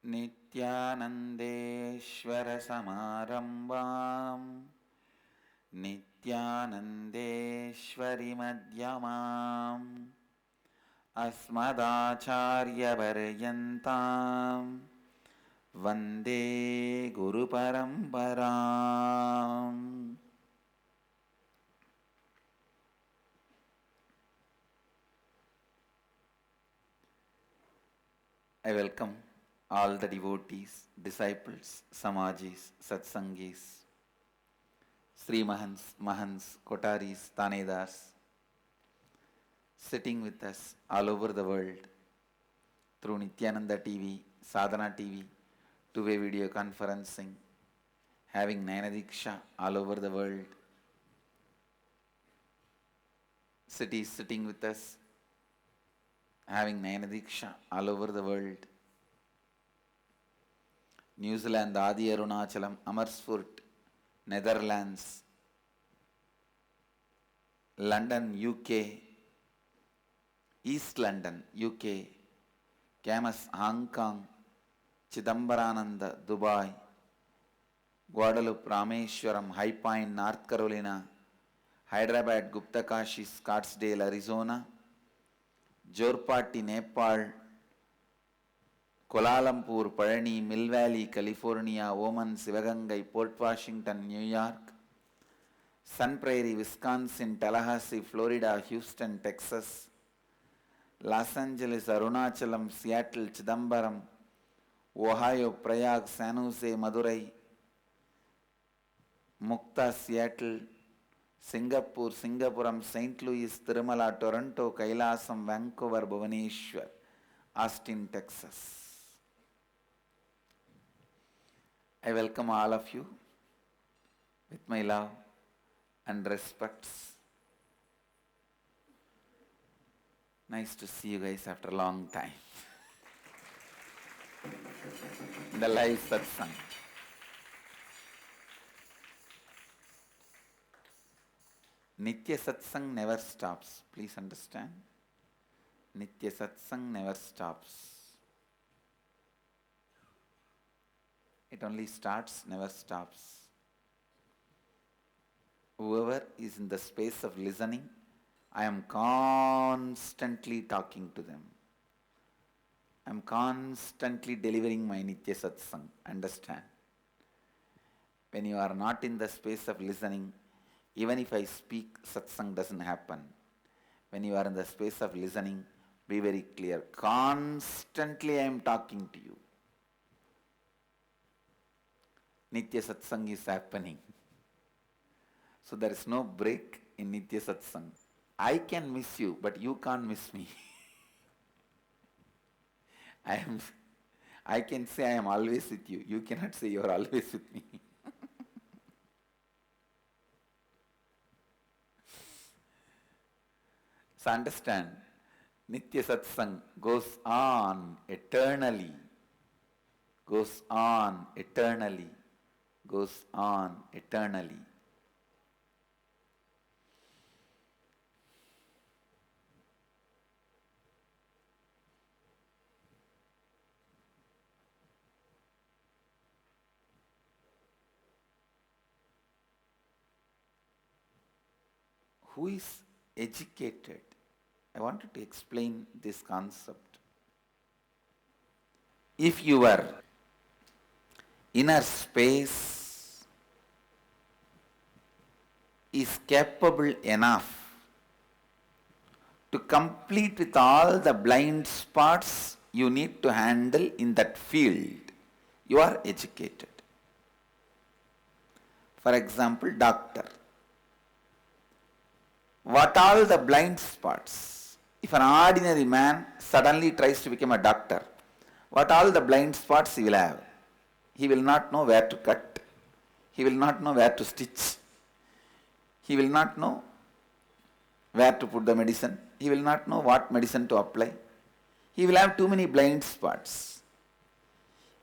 नित्यानन्देश्वरसमारम्भां नित्यानन्देश्वरिमध्यमाम् अस्मदाचार्यपर्यन्तां वन्दे गुरुपरम्पराम्. I welcome all the devotees, disciples, samajis, satsangis, Sri Mahans, Mahans, Kotaris, Tanedars, sitting with us all over the world through Nithyananda TV, Sadhana TV, two-way video conferencing, having Nayanadiksha all over the world. Cities sitting with us, having Nayanadiksha all over the world. New Zealand, Adi Arunachalam, Amersfoort, Netherlands, London, UK, East London, UK, Camas, Hong Kong, Chidambarananda, Dubai, Guadalupe, Rameshwaram, High Point, North Carolina, Hyderabad, Guptakashi, Scottsdale, Arizona, Jorpati, Nepal, Kuala Lumpur, Palani, Mill Valley, California, Oman, Sivagangai, Port Washington, New York, Sun Prairie, Wisconsin, Tallahassee, Florida, Houston, Texas, Los Angeles, Arunachalam, Seattle, Chidambaram, Ohio, Prayag, San Jose, Madurai, Mukta, Seattle, Singapore, Singapuram, St. Louis, Tirumala, Toronto, Kailasam, Vancouver, Bhubaneswar, Austin, Texas. I welcome all of you with my love and respects. Nice to see you guys after a long time. The live satsang. Nithya Satsang never stops. Please understand. Nithya Satsang never stops. It only starts, never stops. Whoever is in the space of listening, I am constantly talking to them. I am constantly delivering my Nithya Satsang. Understand? When you are not in the space of listening, even if I speak, satsang doesn't happen. When you are in the space of listening, be very clear. Constantly I am talking to you. Nithya Satsang is happening. So there is no break in Nithya Satsang. I can miss you, but you can't miss me. I can say I am always with you. You cannot say you are always with me. So understand, Nithya Satsang goes on eternally. Goes on eternally. Goes on eternally. Who is educated? I wanted to explain this concept. If your inner space is capable enough to complete with all the blind spots you need to handle in that field, you are educated. For example, doctor. What all the blind spots? If an ordinary man suddenly tries to become a doctor, what all the blind spots he will have? He will not know where to cut. He will not know where to stitch. He will not know where to put the medicine. He will not know what medicine to apply. He will have too many blind spots.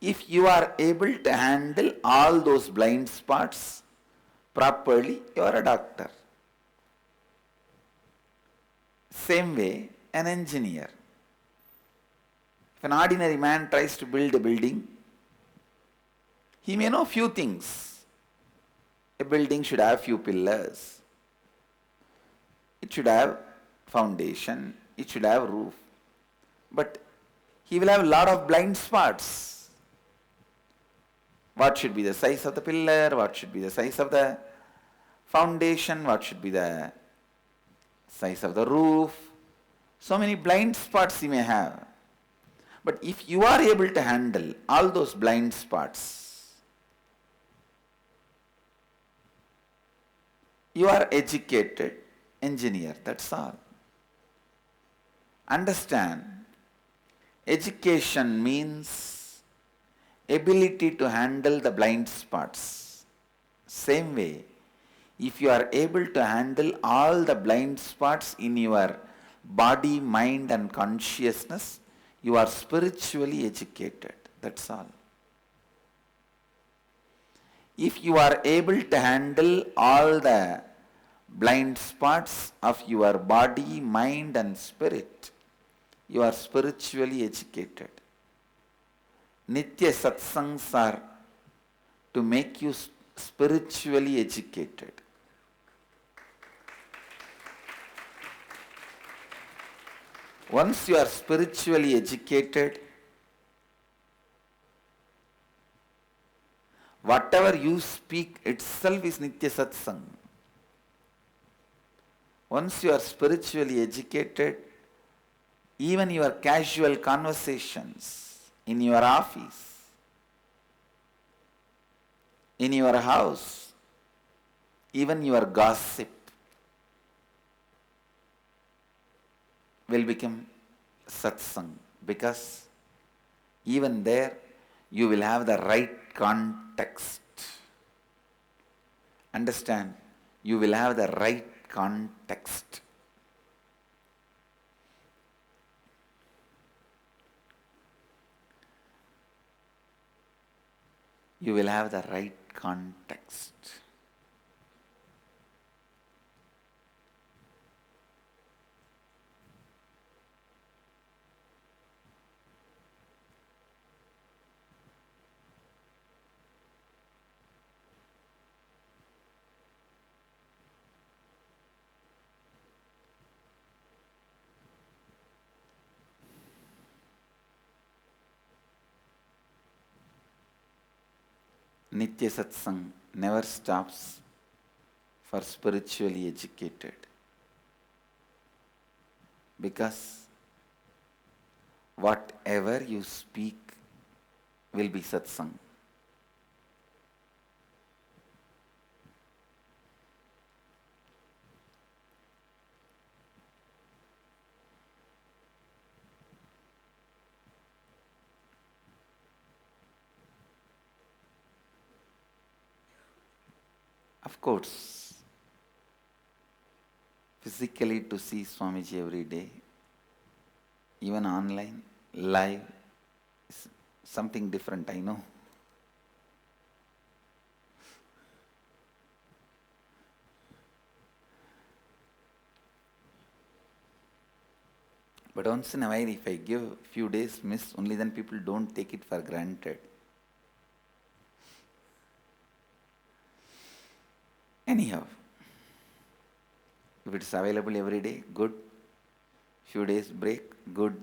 If you are able to handle all those blind spots properly, you are a doctor. Same way, an engineer. If an ordinary man tries to build a building, he may know few things. A building should have few pillars. It should have foundation. It should have roof. But he will have a lot of blind spots. What should be the size of the pillar? What should be the size of the foundation? What should be the size of the roof? So many blind spots he may have. But if you are able to handle all those blind spots, you are educated engineer, that's all. Understand, education means ability to handle the blind spots. Same way, if you are able to handle all the blind spots in your body, mind and consciousness, you are spiritually educated. That's all. If you are able to handle all the blind spots of your body, mind and spirit, you are spiritually educated. Nithya Satsangs are to make you spiritually educated. Once you are spiritually educated, whatever you speak itself is Nithya Satsang. Once you are spiritually educated, even your casual conversations in your office, in your house, even your gossip will become satsang, because even there you will have the right context. Understand? You will have the right context. You will have the right context. Nithya Satsang never stops for spiritually educated, because whatever you speak will be satsang. Of course, physically to see Swamiji every day, even online, live, is something different, I know. But once in a while, if I give a few days miss, only then people don't take it for granted. Anyhow, if it is available every day, good. Few days break, good.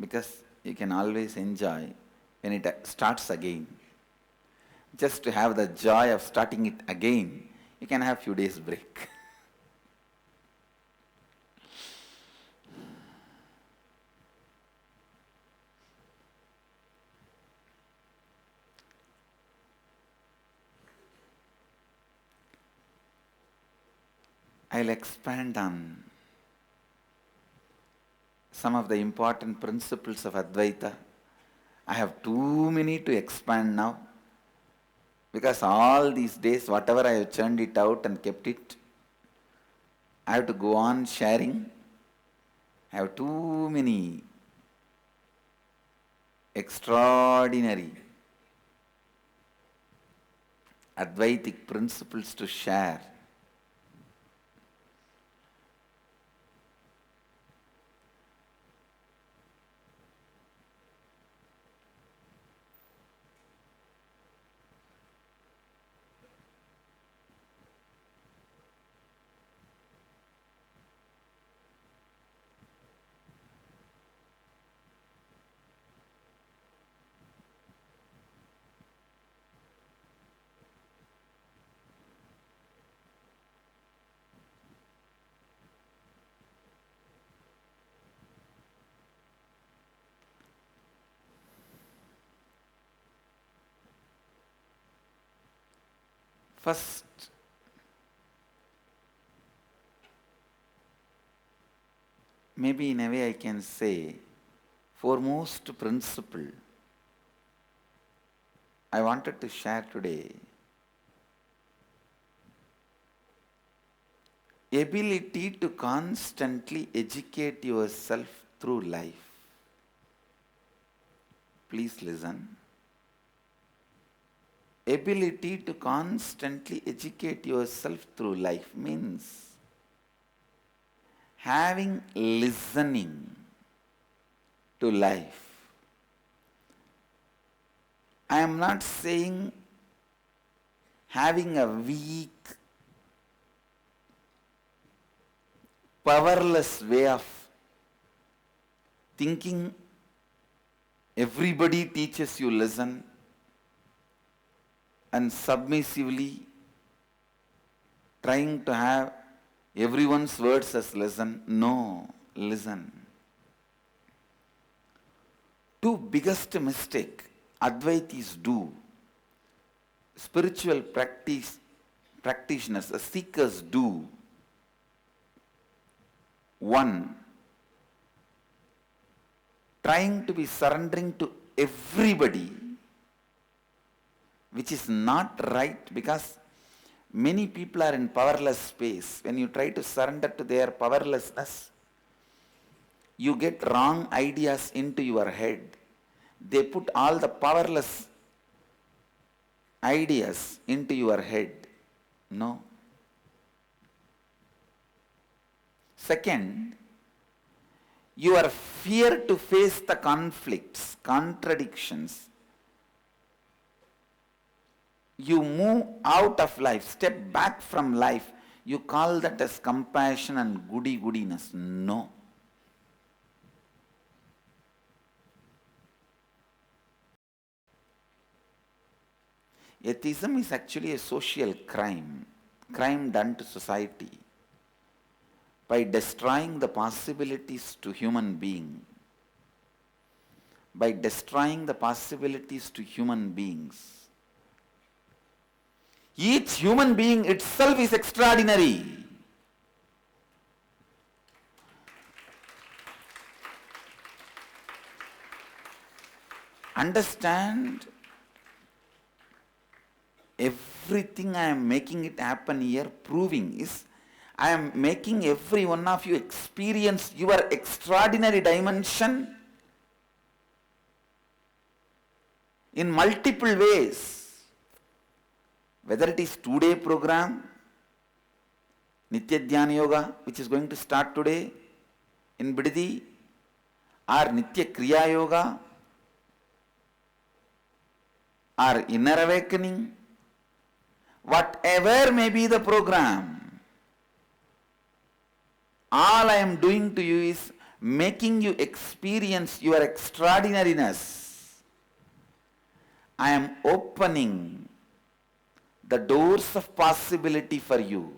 Because you can always enjoy when it starts again. Just to have the joy of starting it again, you can have few days break. I'll expand on some of the important principles of Advaita. I have too many to expand now, because all these days, whatever I have churned it out and kept it, I have to go on sharing. I have too many extraordinary Advaitic principles to share. First, maybe in a way I can say, foremost principle I wanted to share today, ability to constantly educate yourself through life. Please listen. Ability to constantly educate yourself through life means having listening to life. I am not saying having a weak, powerless way of thinking. Everybody teaches you listen and submissively trying to have everyone's words as listen. No, listen. Two biggest mistake Advaitis do, spiritual practitioners, seekers do. One, trying to be surrendering to everybody, which is not right, because many people are in powerless space. When you try to surrender to their powerlessness, you get wrong ideas into your head. They put all the powerless ideas into your head. No. Second, your fear to face the conflicts, contradictions. You move out of life, step back from life. You call that as compassion and goody-goodiness. No. Atheism is actually a social crime done to society by destroying the possibilities to human being. By destroying the possibilities to human beings. Each human being itself is extraordinary. Understand, everything I am making it happen here, proving is I am making every one of you experience your extraordinary dimension in multiple ways. Whether it is 2-day program, Nithya Dhyana Yoga, which is going to start today in Bididi, or Nithya Kriya Yoga, or Inner Awakening, whatever may be the program, all I am doing to you is making you experience your extraordinariness. I am opening the doors of possibility for you.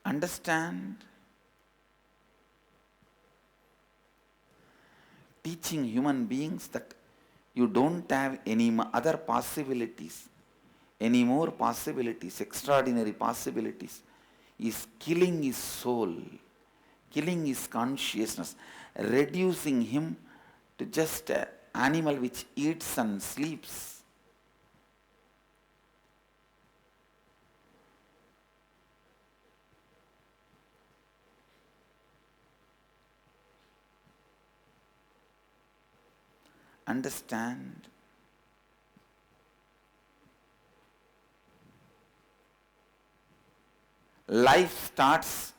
Understand, teaching human beings that you don't have any other possibilities, any more possibilities, extraordinary possibilities, is killing his soul, killing his consciousness, reducing him to just an animal which eats and sleeps. Understand, life starts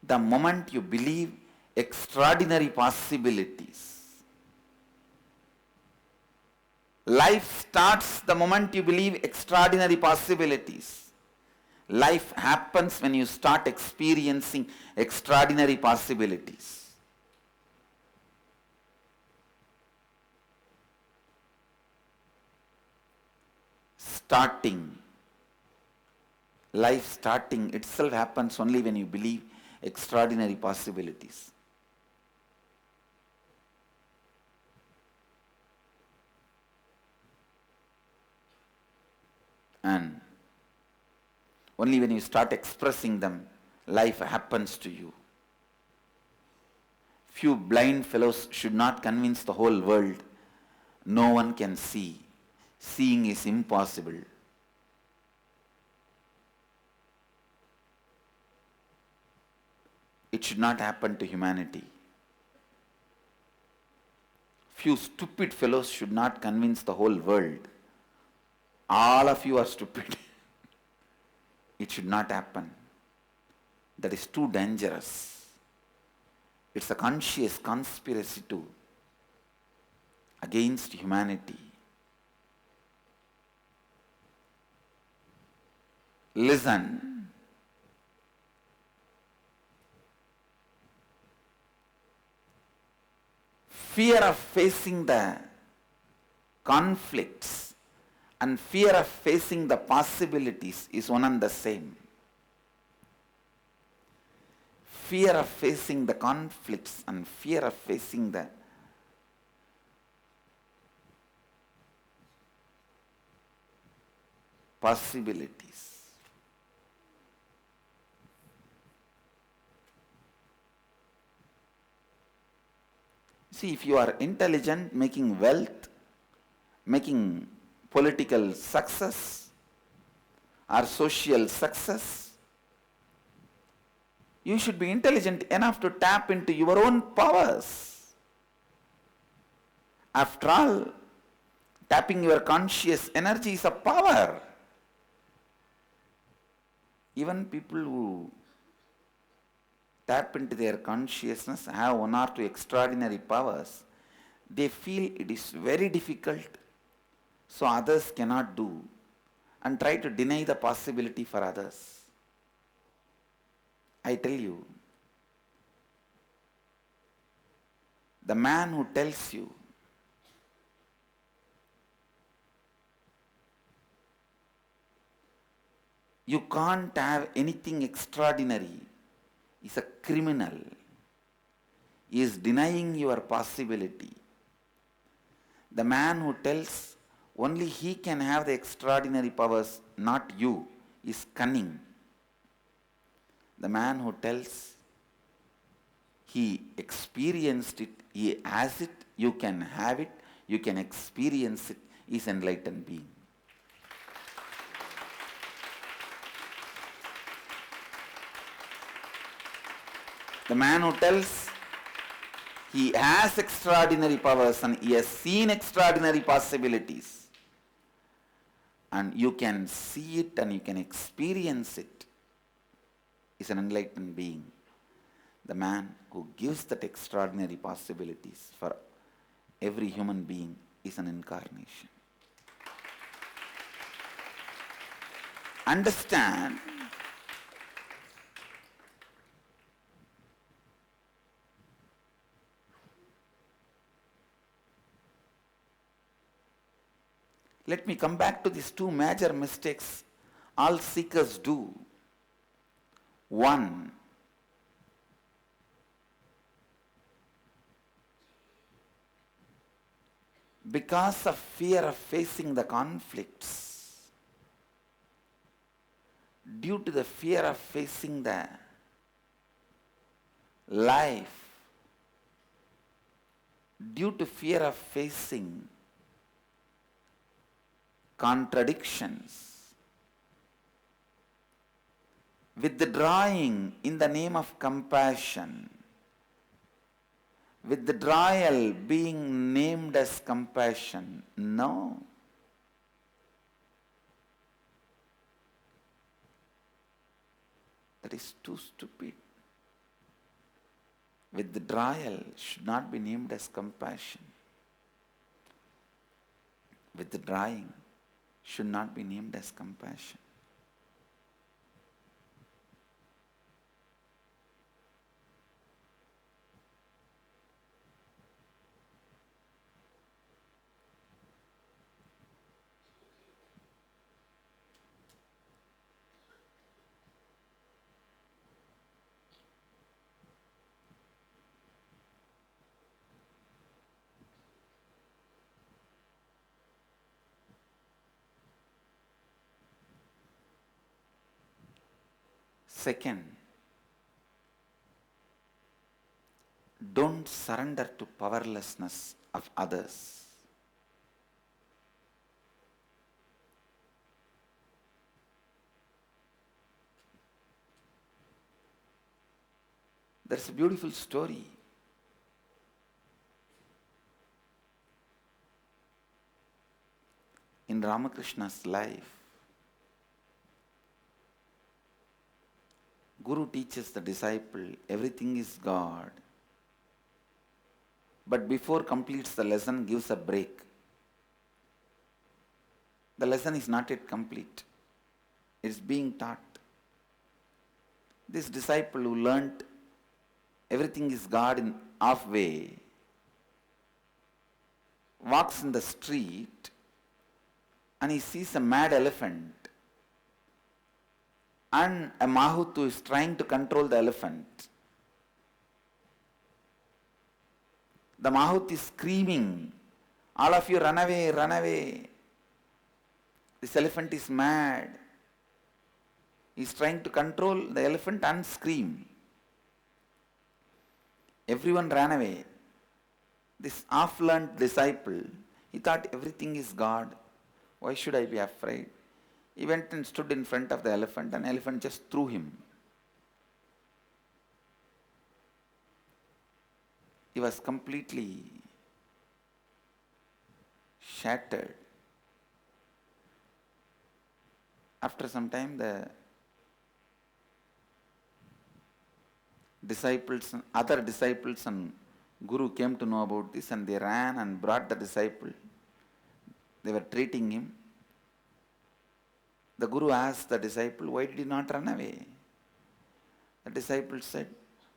the moment you believe extraordinary possibilities. Life starts the moment you believe extraordinary possibilities. Life happens when you start experiencing extraordinary possibilities. Life starting itself happens only when you believe extraordinary possibilities. And only when you start expressing them, life happens to you. Few blind fellows should not convince the whole world. No one can see. Seeing is impossible. It should not happen to humanity. Few stupid fellows should not convince the whole world. All of you are stupid. It should not happen. That is too dangerous. It's a conscious conspiracy against humanity. Listen. Fear of facing the conflicts and fear of facing the possibilities is one and the same. Fear of facing the conflicts and fear of facing the possibilities. See, if you are intelligent, making wealth, making political success or social success, you should be intelligent enough to tap into your own powers. After all, tapping your conscious energy is a power. Even people who tap into their consciousness have one or two extraordinary powers. They feel it is very difficult, so others cannot do, and try to deny the possibility for others. I tell you, the man who tells you you can't have anything extraordinary is a criminal. He is denying your possibility. The man who tells only he can have the extraordinary powers, not you, is cunning. The man who tells he experienced it, he has it, you can have it, you can experience it, is enlightened being. The man who tells he has extraordinary powers and he has seen extraordinary possibilities, and you can see it and you can experience it, is an enlightened being. The man who gives that extraordinary possibilities for every human being is an incarnation. Understand, let me come back to these two major mistakes all seekers do. One, because of fear of facing the conflicts, due to the fear of facing the life, due to fear of facing contradictions, withdrawing in the name of compassion, withdrawal being named as compassion. No. That is too stupid. Withdrawal should not be named as compassion. Withdrawing should not be named as compassion. Second, don't surrender to powerlessness of others. There's a beautiful story. In Ramakrishna's life, Guru teaches the disciple everything is God, but before completes the lesson gives a break. The lesson is not yet complete. It is being taught. This disciple who learnt everything is God in halfway walks in the street and he sees a mad elephant and a mahout who is trying to control the elephant. The mahout is screaming, "All of you run away, run away. This elephant is mad." He is trying to control the elephant and scream. Everyone ran away. This half-learned disciple, he thought everything is God. Why should I be afraid? He went and stood in front of the elephant and the elephant just threw him. He was completely shattered. After some time, the other disciples and Guru came to know about this and they ran and brought the disciple. They were treating him. The Guru asked the disciple, "Why did you not run away?" The disciple said,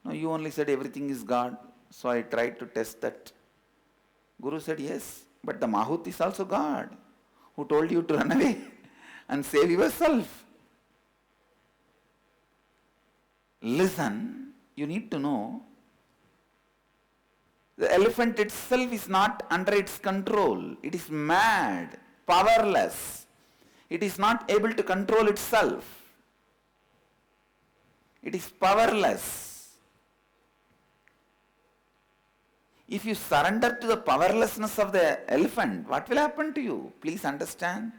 "No, you only said everything is God, so I tried to test that." Guru said, "Yes, but the mahout is also God, who told you to run away and save yourself." Listen, you need to know, the elephant itself is not under its control. It is mad, powerless. It is not able to control itself. It is powerless. If you surrender to the powerlessness of the elephant, what will happen to you? Please understand.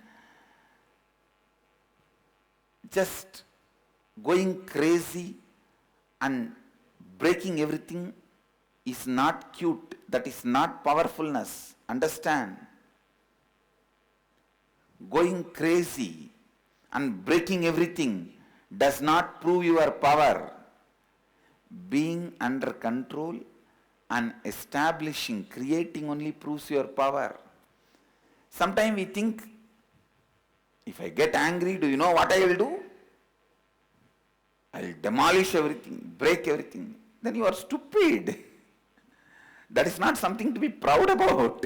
Just going crazy and breaking everything is not cute. That is not powerfulness. Understand. Going crazy and breaking everything does not prove your power. Being under control and establishing, creating only proves your power. Sometimes we think, if I get angry, do you know what I will do? I will demolish everything, break everything. Then you are stupid. That is not something to be proud about.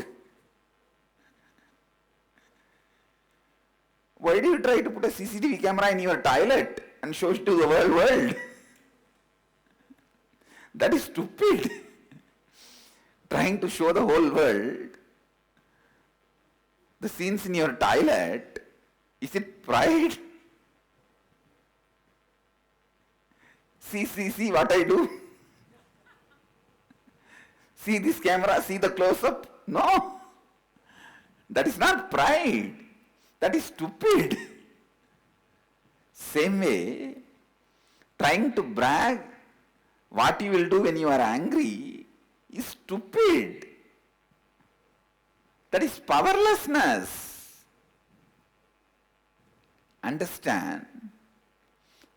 Why do you try to put a CCTV camera in your toilet and show it to the whole world? That is stupid. Trying to show the whole world the scenes in your toilet, is it pride? See what I do. See this camera, see the close-up. No. That is not pride. That is stupid. Same way, trying to brag what you will do when you are angry is stupid. That is powerlessness. Understand,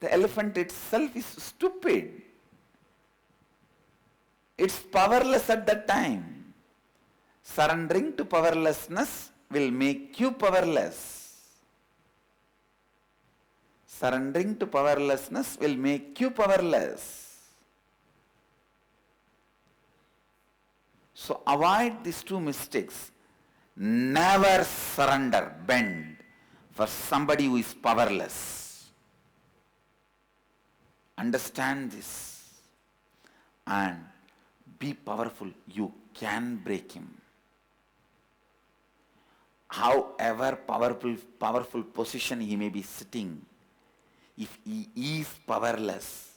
the elephant itself is stupid. It's powerless at that time. Surrendering to powerlessness will make you powerless. Surrendering to powerlessness will make you powerless. So avoid these two mistakes. Never surrender, bend for somebody who is powerless. Understand this and be powerful. You can break him. However powerful position he may be sitting, if he is powerless.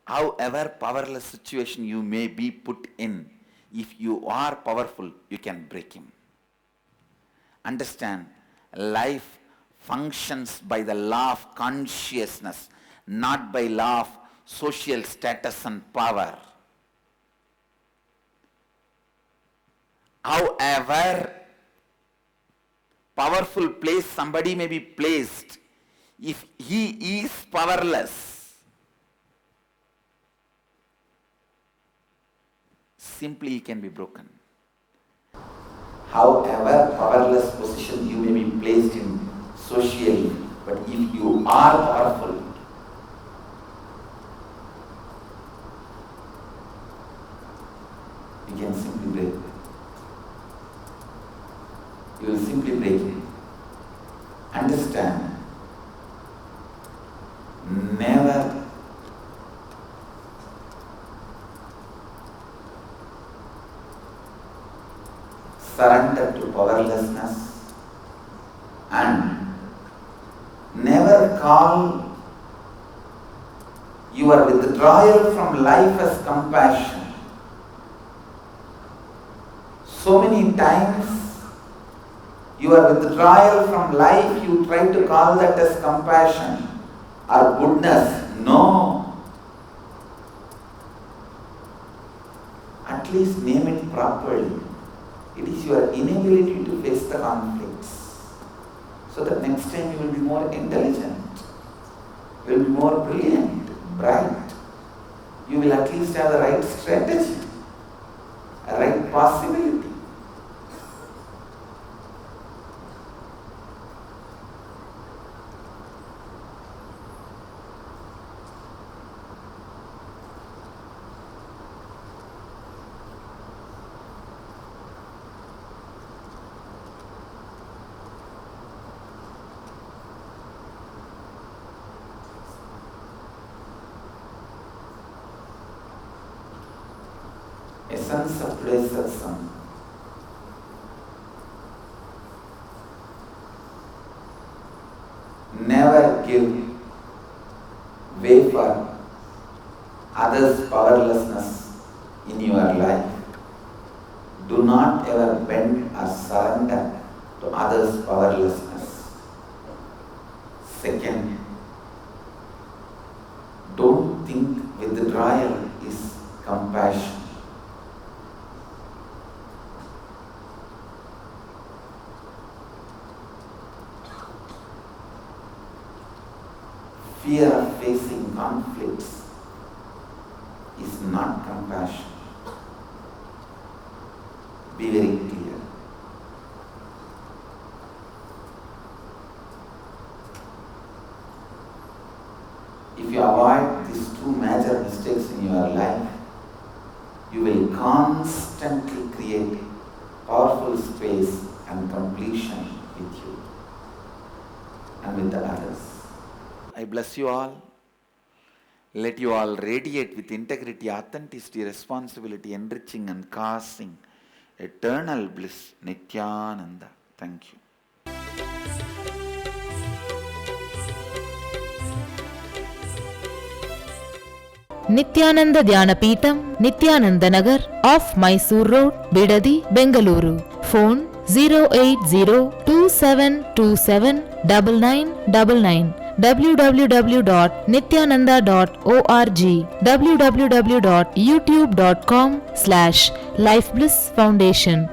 However powerless situation you may be put in, if you are powerful, you can break him. Understand, life functions by the law of consciousness, not by law of social status and power. However powerful place somebody may be placed, if he is powerless, simply he can be broken. However powerless position you may be placed in socially, but if you are powerful, you can simply break it. You will simply break it. Understand, never surrender to powerlessness, and never call your withdrawal from life as compassion. So many times your withdrawal from life, you try to call that as compassion or goodness. No. At least name it properly. It is your inability to face the conflicts. So that next time you will be more intelligent, you will be more brilliant, bright. You will at least have the right strategy, a right possibility. Essence of today's satsang. Never give way for others' powerlessness in your life. Do not ever bend or surrender to others' powerlessness. Second, don't think withdrawal is compassion. Fear of facing conflicts is not compassion. Be very clear. If you avoid these two major mistakes in your life, you will constantly create powerful space and completion with you and with the others. I bless you all. Let you all radiate with integrity, authenticity, responsibility, enriching and causing eternal bliss. Nithyananda. Thank you. Nithyananda Dhyanapitham, Nithyananda Nagar, off Mysore Road, Bidadi, Bengaluru. Phone 08027279999. www.nithyananda.org, www.youtube.com/Life Bliss Foundation.